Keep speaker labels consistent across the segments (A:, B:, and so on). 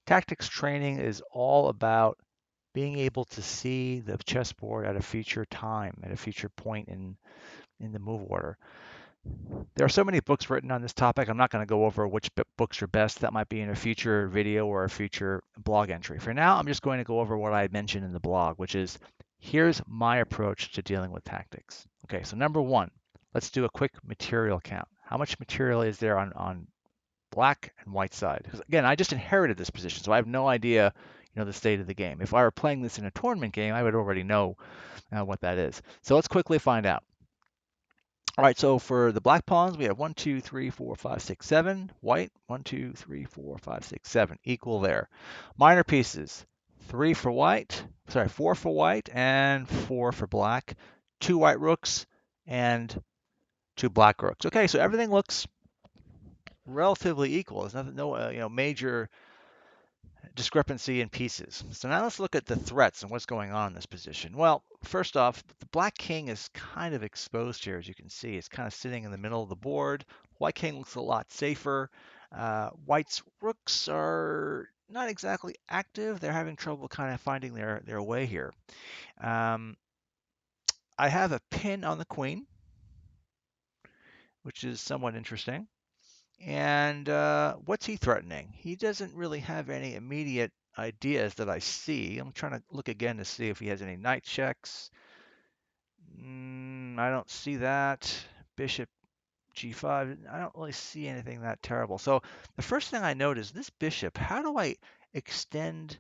A: Tactics training is all about being able to see the chessboard at a future time, at a future point in the move order. There are so many books written on this topic. I'm not going to go over which books are best. That might be in a future video or a future blog entry. For now, I'm just going to go over what I mentioned in the blog, which is here's my approach to dealing with tactics. Okay, so number one, let's do a quick material count. How much material is there on black and white side? Because again, I just inherited this position, so I have no idea, the state of the game. If I were playing this in a tournament game, I would already know what that is. So let's quickly find out. All right, so for the black pawns, we have 1, 2, 3, 4, 5, 6, 7. White, 1, 2, 3, 4, 5, 6, 7. Equal there. Minor pieces, 4 for white and 4 for black. 2 white rooks and 2 black rooks. Okay, so everything looks relatively equal. There's nothing, no, major discrepancy in pieces. So now let's look at the threats and what's going on in this position. Well, first off, the black king is kind of exposed here, as you can see. It's kind of sitting in the middle of the board. White king looks a lot safer. White's rooks are not exactly active. They're having trouble kind of finding their way here. I have a pin on the queen, which is somewhat interesting. And what's he threatening? He doesn't really have any immediate ideas that I see. I'm trying to look again to see if he has any knight checks. I don't see that. Bishop g5. I don't really see anything that terrible. So the first thing I note is this bishop. How do I extend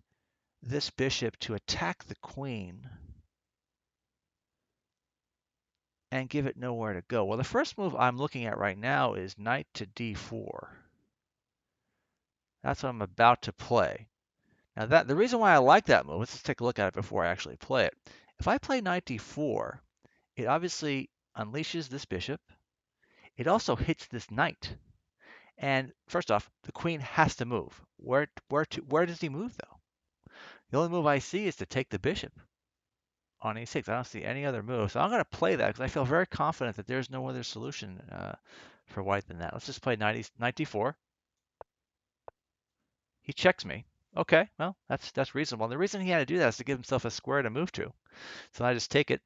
A: this bishop to attack the queen and give it nowhere to go? Well, the first move I'm looking at right now is knight to d4. That's what I'm about to play. Now the reason why I like that move, let's just take a look at it before I actually play it. If I play knight d4, it obviously unleashes this bishop. It also hits this knight. And first off, the queen has to move. Where does he move though? The only move I see is to take the bishop on e6. I don't see any other move. So I'm going to play that because I feel very confident that there's no other solution for white than that. Let's just play knight d4. He checks me. Okay, well, that's reasonable. And the reason he had to do that is to give himself a square to move to. So I just take it.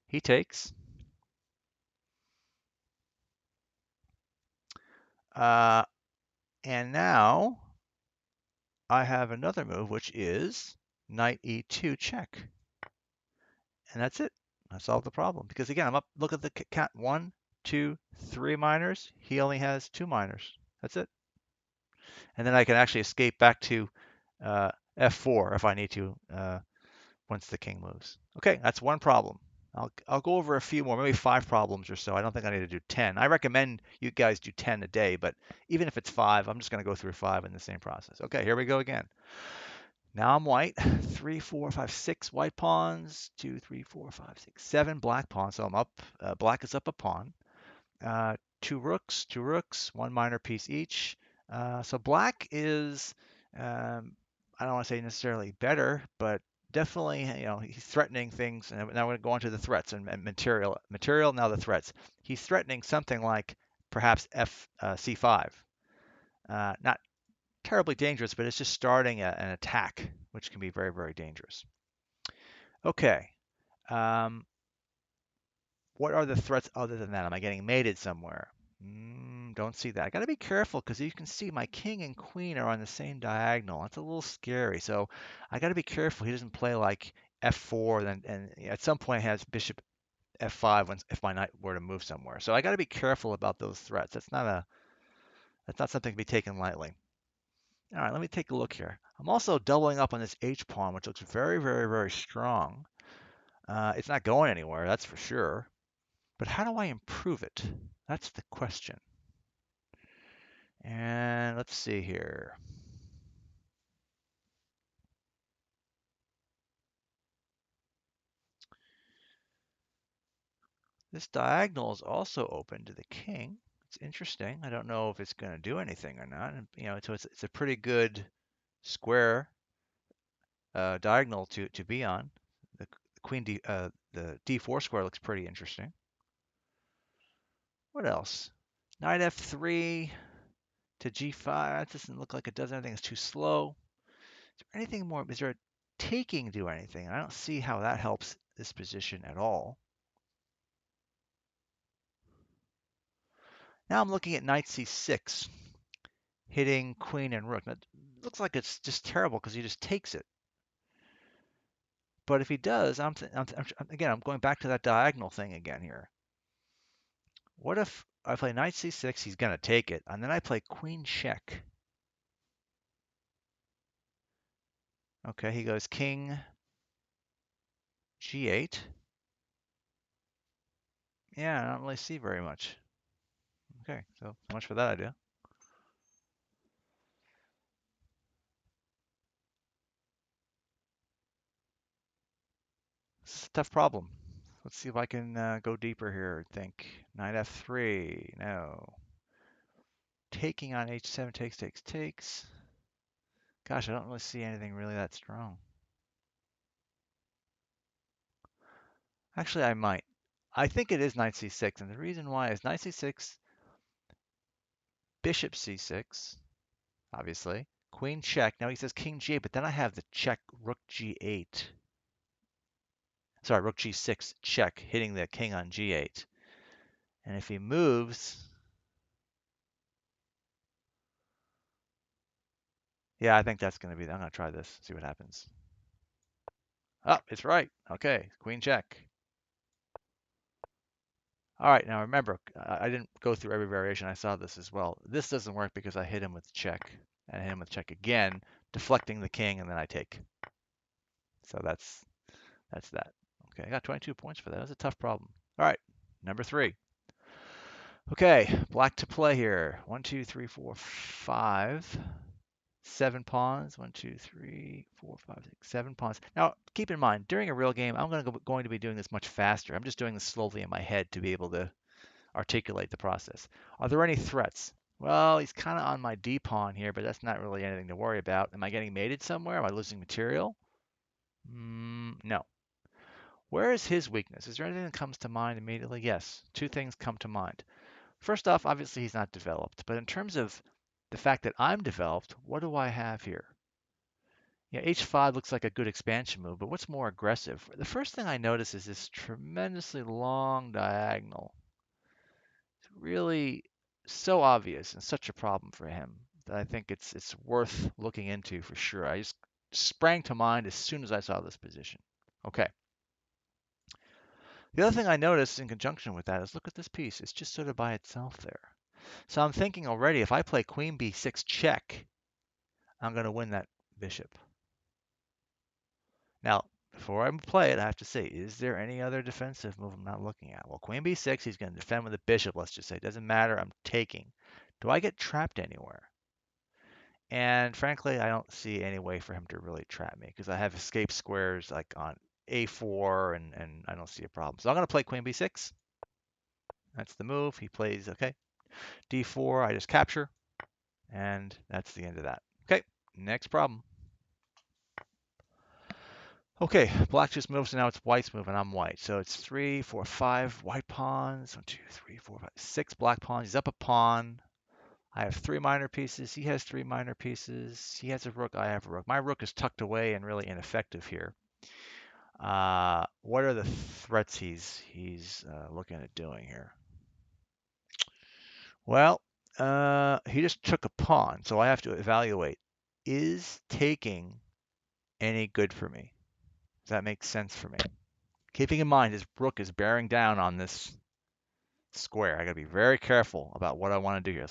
A: He takes. And now I have another move, which is knight e2 check. And that's it. I solved the problem. Because again, I'm up, look at the count. 1, 2, 3 minors. He only has 2 minors. That's it. And then I can actually escape back to f4 if I need to once the king moves. Okay, that's one problem. I'll go over a few more, maybe 5 problems or so. I don't think I need to do 10. I recommend you guys do 10 a day, but even if it's 5, I'm just going to go through 5 in the same process. Okay, here we go again. Now I'm white. 3, 4, 5, 6 white pawns. 2, 3, 4, 5, 6, 7 black pawns. So I'm up. Black is up a pawn. 2 rooks, 1 minor piece each. So black is, I don't want to say necessarily better, but definitely, he's threatening things. And now we're going to go on to the threats and material. Material, now the threats. He's threatening something like perhaps c5. Not terribly dangerous, but it's just starting an attack, which can be very, very dangerous. Okay. What are the threats other than that? Am I getting mated somewhere? Don't see that. I got to be careful because you can see my king and queen are on the same diagonal. That's a little scary. So I got to be careful he doesn't play like f4 and at some point has bishop f5 if my knight were to move somewhere. So I got to be careful about those threats. That's not something to be taken lightly. All right, let me take a look here. I'm also doubling up on this h pawn, which looks very, very, very strong. It's not going anywhere, that's for sure. But how do I improve it? That's the question. And let's see here. This diagonal is also open to the king. It's interesting. I don't know if it's going to do anything or not. And, so it's a pretty good square diagonal to be on. The the d4 square looks pretty interesting. What else? Knight f3. to g5. That doesn't look like it does anything. It's too slow. Is there anything more? Is there a taking do anything? I don't see how that helps this position at all. Now I'm looking at knight c6, hitting queen and rook. Now, it looks like it's just terrible because he just takes it. But if he does, again, I'm going back to that diagonal thing again here. What if I play knight c6, he's going to take it, and then I play queen check. Okay, he goes king g8. Yeah, I don't really see very much. Okay, so much for that idea. It's a tough problem. Let's see if I can go deeper here. Think knight f3. No. Taking on h7 takes, takes, takes. Gosh, I don't really see anything really that strong. Actually, I might. I think it is knight c6, and the reason why is knight c6, bishop c6, obviously, queen check. Now he says king g8, but then I have the check rook g8. Sorry, rook g6 check, hitting the king on g8. And if he moves, yeah, I think that's going to be, I'm going to try this, see what happens. Oh, it's right. Okay, queen check. All right, now remember, I didn't go through every variation. I saw this as well. This doesn't work because I hit him with check, and I hit him with check again, deflecting the king, and then I take. So that's that. Okay, I got 22 points for that. That's a tough problem. All right, number 3. Okay, black to play here. 1, 2, 3, 4, 5. 7 pawns. 1, 2, 3, 4, 5, 6, 7 pawns. Now, keep in mind, during a real game, I'm going to be doing this much faster. I'm just doing this slowly in my head to be able to articulate the process. Are there any threats? Well, he's kind of on my D pawn here, but that's not really anything to worry about. Am I getting mated somewhere? Am I losing material? No. Where is his weakness? Is there anything that comes to mind immediately? Yes, 2 things come to mind. First off, obviously he's not developed, but in terms of the fact that I'm developed, what do I have here? Yeah, h5 looks like a good expansion move, but what's more aggressive? The first thing I notice is this tremendously long diagonal. It's really so obvious and such a problem for him that I think it's worth looking into for sure. I just sprang to mind as soon as I saw this position. Okay. The other thing I noticed in conjunction with that is look at this piece. It's just sort of by itself there. So I'm thinking already if I play queen b6 check, I'm going to win that bishop. Now, before I play it, I have to say, is there any other defensive move I'm not looking at? Well, queen b6, he's going to defend with a bishop, let's just say. It doesn't matter, I'm taking. Do I get trapped anywhere? And frankly, I don't see any way for him to really trap me because I have escape squares like on a4 and I don't see a problem. So I'm going to play queen b6. That's the move. He plays, okay, d4, I just capture, and that's the end of that. Okay, next problem. Okay, black just moves, and now it's white's move, and I'm white. So it's 3, 4, 5 white pawns. 1, 2, 3, 4, 5, 6 black pawns. He's up a pawn. I have 3 minor pieces. He has 3 minor pieces. He has a rook. I have a rook. My rook is tucked away and really ineffective here. What are the threats he's looking at doing here? Well, he just took a pawn, so I have to evaluate. Is taking any good for me? Does that make sense for me? Keeping in mind his rook is bearing down on this square. I got to be very careful about what I want to do here.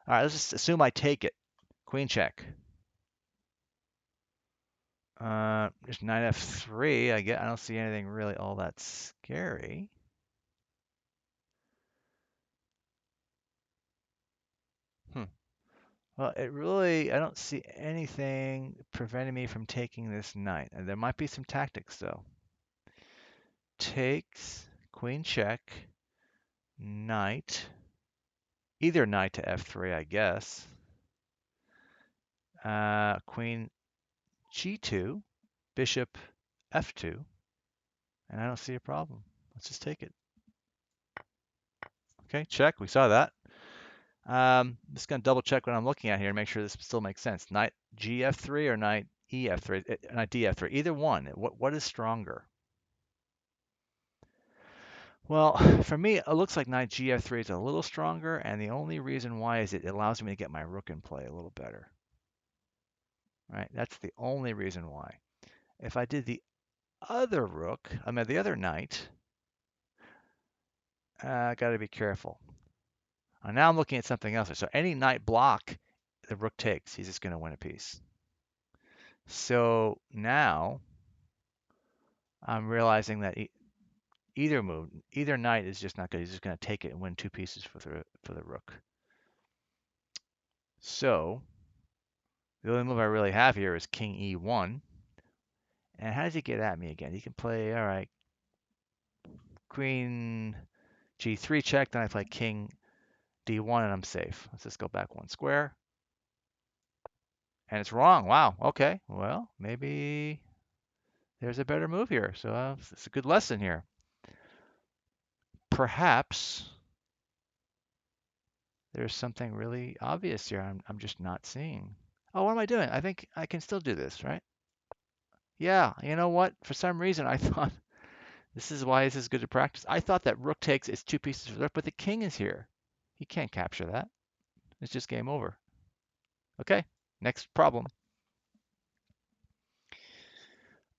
A: All right, let's just assume I take it. Queen check. Just knight f3. I don't see anything really all that scary. Well, I don't see anything preventing me from taking this knight. And there might be some tactics though. Takes, queen check, knight. Either knight to f3, I guess. Queen g2, bishop f2, and I don't see a problem. Let's just take it. Okay, check. We saw that. Just gonna double check what I'm looking at here and make sure this still makes sense. Knight GF3 or knight EF3? Knight DF3. Either one. What is stronger? Well, for me, it looks like knight GF3 is a little stronger, and the only reason why is it allows me to get my rook in play a little better. Right? That's the only reason why. If I did the other rook, I mean the other knight, I got to be careful. Now I'm looking at something else. So any knight block the rook takes, he's just going to win a piece. So now I'm realizing that either move, either knight is just not good. He's just going to take it and win two pieces for the rook. So the only move I really have here is king e1. And how does he get at me again? He can play, all right, queen g3 check. Then I play king d1 and I'm safe. Let's just go back one square. And it's wrong. Wow. Okay. Well, maybe there's a better move here. So it's a good lesson here. Perhaps there's something really obvious here I'm just not seeing. Oh, what am I doing? I think I can still do this, right? Yeah, you know what? For some reason, I thought this is why this is good to practice. I thought that rook takes is two pieces for the rook, but the king is here. He can't capture that. It's just game over. Okay, next problem.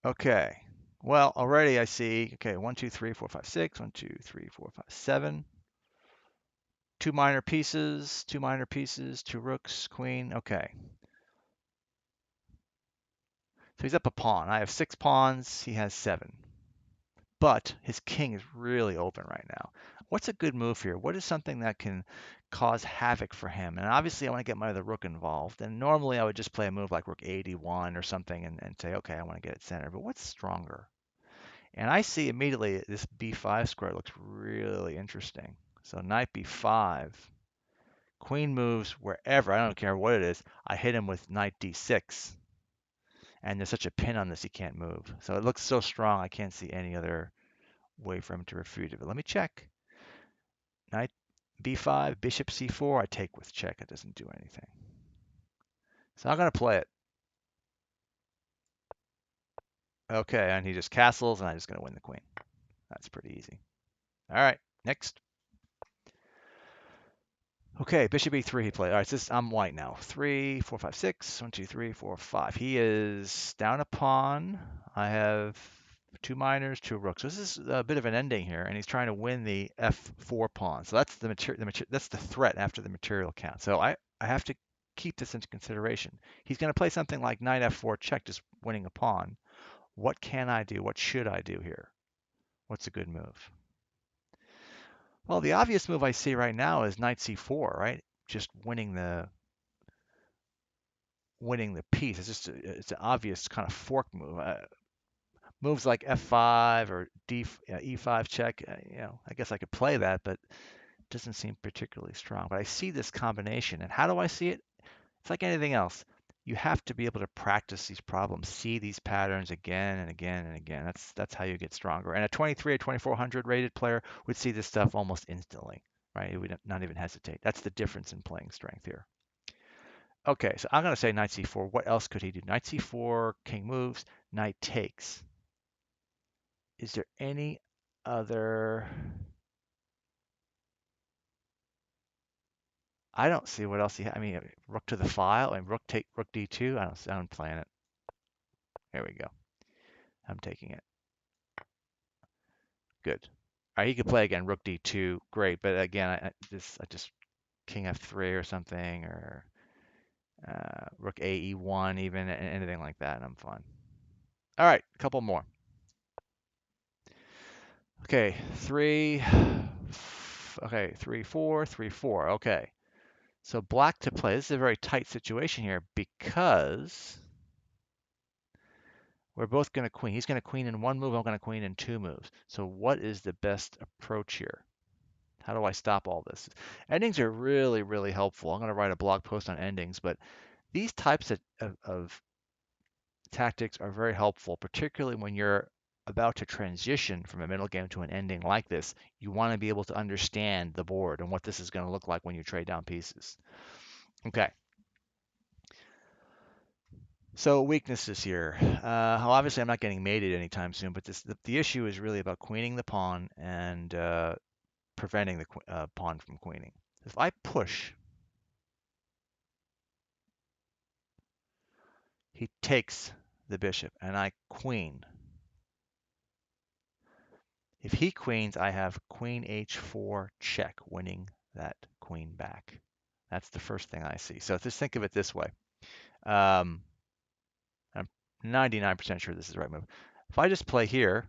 A: Okay, well, already I see, okay, 1, 2, 3, 4, 5, 6, 1, 2, 3, 4, 5, 7. Two minor pieces, two rooks, queen. Okay. So he's up a pawn. I have 6 pawns. He has 7. But his king is really open right now. What's a good move here? What is something that can cause havoc for him? And obviously, I want to get my other rook involved. And normally, I would just play a move like rook 81 or something and say, okay, I want to get it center. But what's stronger? And I see immediately this b5 square looks really interesting. So knight b5. Queen moves wherever. I don't care what it is. I hit him with knight d6. And there's such a pin on this, he can't move. So it looks so strong, I can't see any other way for him to refute it. But let me check. Knight b5, bishop c4, I take with check. It doesn't do anything. So I'm going to play it. Okay, and he just castles, and I'm just going to win the queen. That's pretty easy. All right, next. Okay, bishop e3 he played. All right, so I'm white now. 3, 4, 5, 6. 1, 2, 3, 4, 5. He is down a pawn. I have 2 minors, 2 rooks. So this is a bit of an ending here, and he's trying to win the f4 pawn. So that's that's the threat after the material count. So I have to keep this into consideration. He's going to play something like knight f4 check, just winning a pawn. What can I do? What should I do here? What's a good move? Well, the obvious move I see right now is knight c4, right? Just winning the piece. It's an obvious kind of fork move. Moves like f5 or e5 check. I guess I could play that, but it doesn't seem particularly strong. But I see this combination, and how do I see it? It's like anything else. You have to be able to practice these problems, see these patterns again and again and again. That's how you get stronger. And a 23 or 2400 rated player would see this stuff almost instantly, right? It would not even hesitate. That's the difference in playing strength here. Okay, so I'm going to say knight c4. What else could he do? Knight c4, king moves, knight takes. Is there any other? I don't see what else he has. I mean, rook to the file and rook d2. I'm playing it. There we go. I'm taking it. Good. All right, he could play again, rook d2. Great, but again, I just king f3 or something, or rook a e1, even anything like that, and I'm fine. All right, a couple more. Okay, 3. Okay, 3, 4, 3, 4. Okay. So black to play. This is a very tight situation here because we're both going to queen. He's going to queen in one move. I'm going to queen in 2 moves. So what is the best approach here? How do I stop all this? Endings are really, really helpful. I'm going to write a blog post on endings, but these types of tactics are very helpful, particularly when you're about to transition from a middle game to an ending like this, you want to be able to understand the board and what this is going to look like when you trade down pieces. Okay. So weaknesses here. Well, obviously, I'm not getting mated anytime soon, but the issue is really about queening the pawn and preventing the pawn from queening. If I push, he takes the bishop, and I queen. If he queens, I have queen h4 check, winning that queen back. That's the first thing I see. So just think of it this way. I'm 99% sure this is the right move. If I just play here,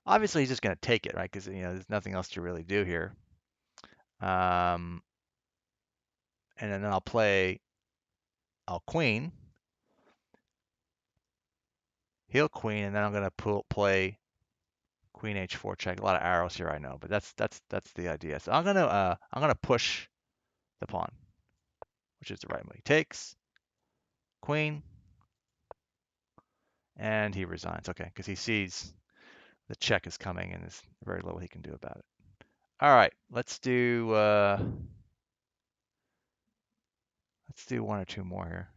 A: obviously he's just going to take it, right? Because there's nothing else to really do here. And then I'll queen. He'll queen, and then I'm going to play queen h4 check. A lot of arrows here, I know, but that's the idea. So I'm gonna push the pawn, which is the right move. He takes queen, and he resigns. Okay, because he sees the check is coming, and there's very little he can do about it. All right, let's do one or two more here.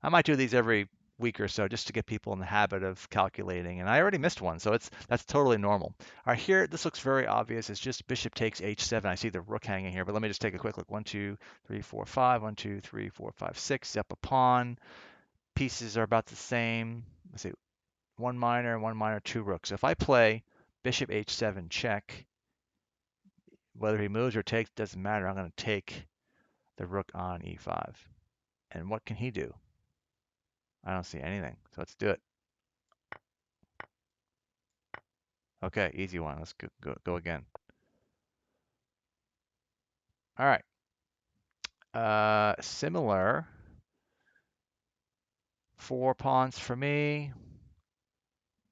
A: I might do these every week or so just to get people in the habit of calculating. And I already missed one, so that's totally normal. All right, here, this looks very obvious. It's just bishop takes h7. I see the rook hanging here, but let me just take a quick look. 1, 2, 3, 4, 5. 1, 2, 3, 4, 5, 6. Up a pawn. Pieces are about the same. Let's see, one minor, two rooks. So if I play bishop h7 check, whether he moves or takes, doesn't matter. I'm going to take the rook on e5. And what can he do? I don't see anything. So let's do it. Okay, easy one. Let's go again. All right. Similar. 4 pawns for me.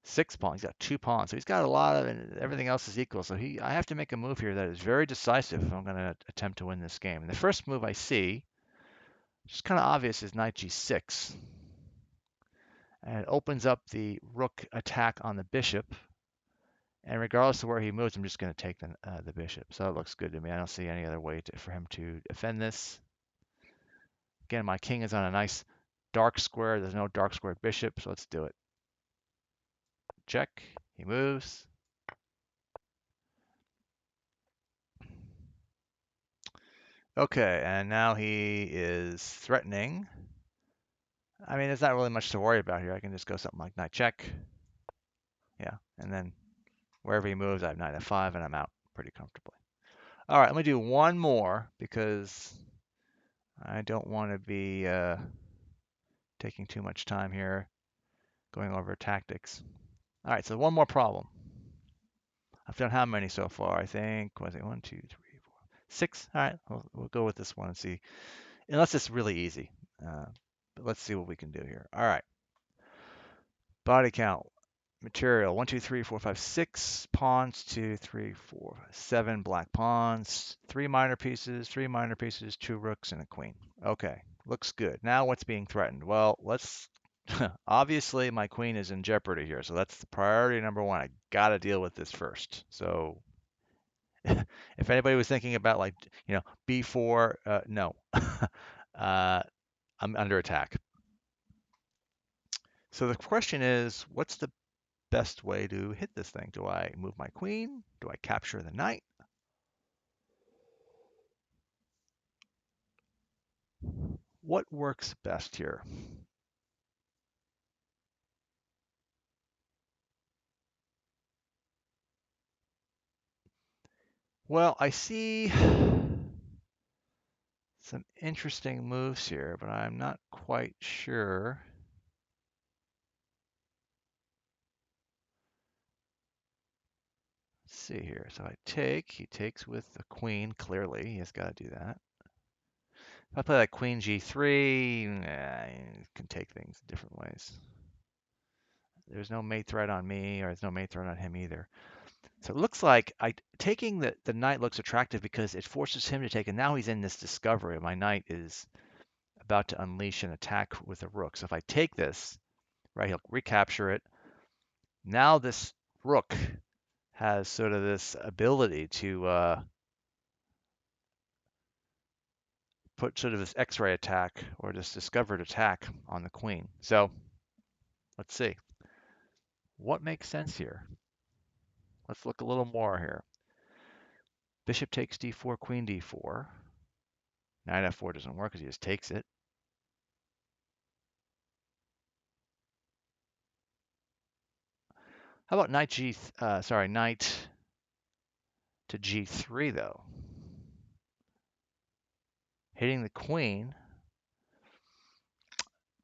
A: 6 pawns. He's got 2 pawns. So he's got a lot of, and everything else is equal. So I have to make a move here that is very decisive if I'm going to attempt to win this game. And the first move I see, which is kind of obvious, is knight g6. And it opens up the rook attack on the bishop. And regardless of where he moves, I'm just going to take the bishop. So it looks good to me. I don't see any other way for him to defend this. Again, my king is on a nice dark square. There's no dark square bishop, so let's do it. Check. He moves. Okay, and now he is threatening. I mean, there's not really much to worry about here. I can just go something like knight check. Yeah, and then wherever he moves, I have knight f5, and I'm out pretty comfortably. All right, let me do one more because I don't want to be taking too much time here going over tactics. All right, so one more problem. I've done how many so far? I think, was it 1, 2, 3, 4, 6? All right, we'll go with this one and see. Unless it's really easy. But let's see what we can do here. All right. Body count. Material 1, 2, 3, 4, 5, 6 pawns, 2, 3, 4, 7 black pawns, 3 minor pieces, 3 minor pieces, 2 rooks, and a queen. Okay, looks good. Now what's being threatened? Well, let's obviously my queen is in jeopardy here, so that's the priority number one. I gotta deal with this first. So if anybody was thinking about like b4, no, I'm under attack. So the question is, what's the best way to hit this thing? Do I move my queen? Do I capture the knight? What works best here? Well, I see some interesting moves here, but I'm not quite sure. Let's see here. So I take, he takes with the queen, clearly. He has got to do that. If I play like queen g3, you can take things different ways. There's no mate threat on me, or there's no mate threat on him either. So it looks like taking the knight looks attractive because it forces him to take, and now he's in this discovery. My knight is about to unleash an attack with a rook. So if I take this, right, he'll recapture it. Now this rook has sort of this ability to put sort of this X-ray attack or this discovered attack on the queen. So let's see. What makes sense here? Let's look a little more here. Bishop takes d4, queen d4. Knight f4 doesn't work because he just takes it. How about knight knight to g3 though? Hitting the queen.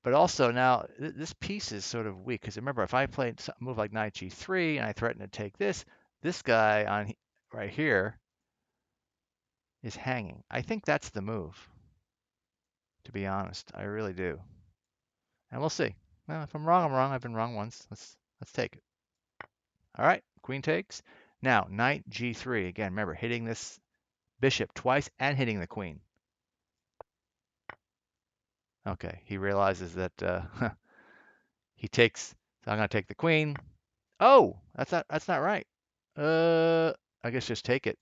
A: But also now this piece is sort of weak because remember, if I play a move like knight g3 and I threaten to take this guy on right here is hanging. I think that's the move, to be honest. I really do. And we'll see. Well, if I'm wrong, I'm wrong. I've been wrong once. Let's take it. All right, queen takes. Now, knight g3. Again, remember, hitting this bishop twice and hitting the queen. Okay, he realizes that he takes, so I'm going to take the queen. Oh, that's not right. I guess just take it.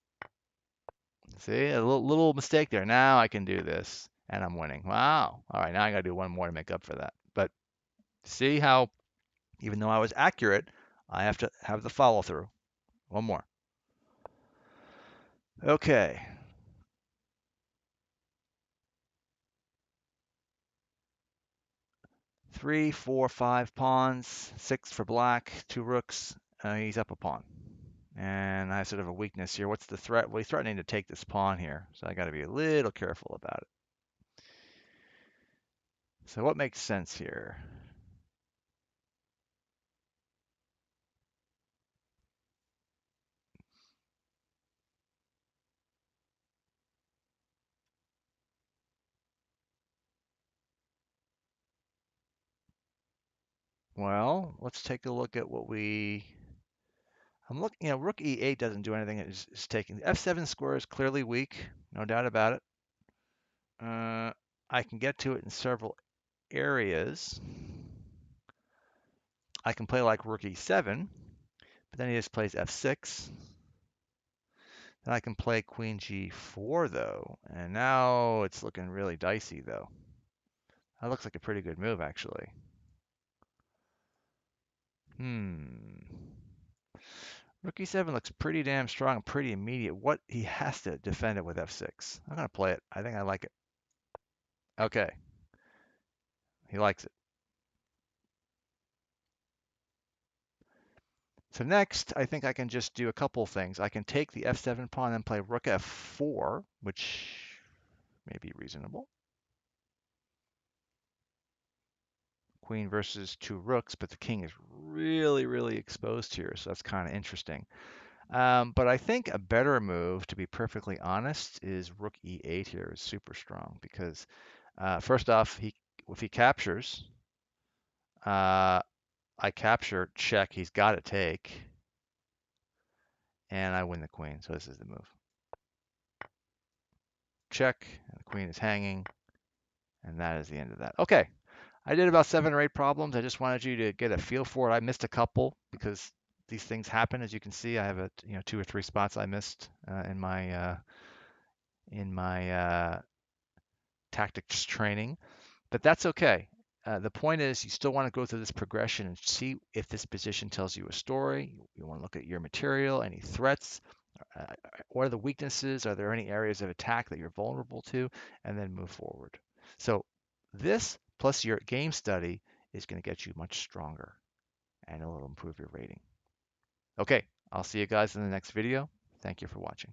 A: See, a little mistake there. Now I can do this, and I'm winning. Wow. All right, now I got to do one more to make up for that. But see how, even though I was accurate, I have to have the follow through. One more. Okay. Three, four, five pawns, six for black, two rooks. He's up a pawn. And I have sort of a weakness here. What's the threat? Well, he's threatening to take this pawn here, so I got to be a little careful about it. So what makes sense here? Well, let's take a look at what I'm looking, rook e8 doesn't do anything. It's taking f7 square is clearly weak, no doubt about it. I can get to it in several areas. I can play like rook e7, but then he just plays f6. Then I can play queen g4 though, and now it's looking really dicey though. That looks like a pretty good move actually. Rook e7 looks pretty damn strong, pretty immediate. What he has to defend it with f6. I'm gonna play it. I think I like it. Okay, he likes it. So next, I think I can just do a couple things. I can take the f7 pawn and play rook f4, which may be reasonable. Queen versus two rooks, but the king is really, really exposed here, so that's kind of interesting. But I think a better move, to be perfectly honest, is rook e8 here is super strong because first off, if he captures, I capture, check, he's got to take, and I win the queen. So this is the move. Check, and the queen is hanging, and that is the end of that. Okay, I did about 7 or 8 problems. I just wanted you to get a feel for it. I missed a couple because these things happen. As you can see, I have 2 or 3 spots I missed in my tactics training, but that's okay. The point is, you still want to go through this progression and see if this position tells you a story. You want to look at your material, any threats, what are the weaknesses? Are there any areas of attack that you're vulnerable to? And then move forward. So this plus your game study is going to get you much stronger and it will improve your rating. Okay, I'll see you guys in the next video. Thank you for watching.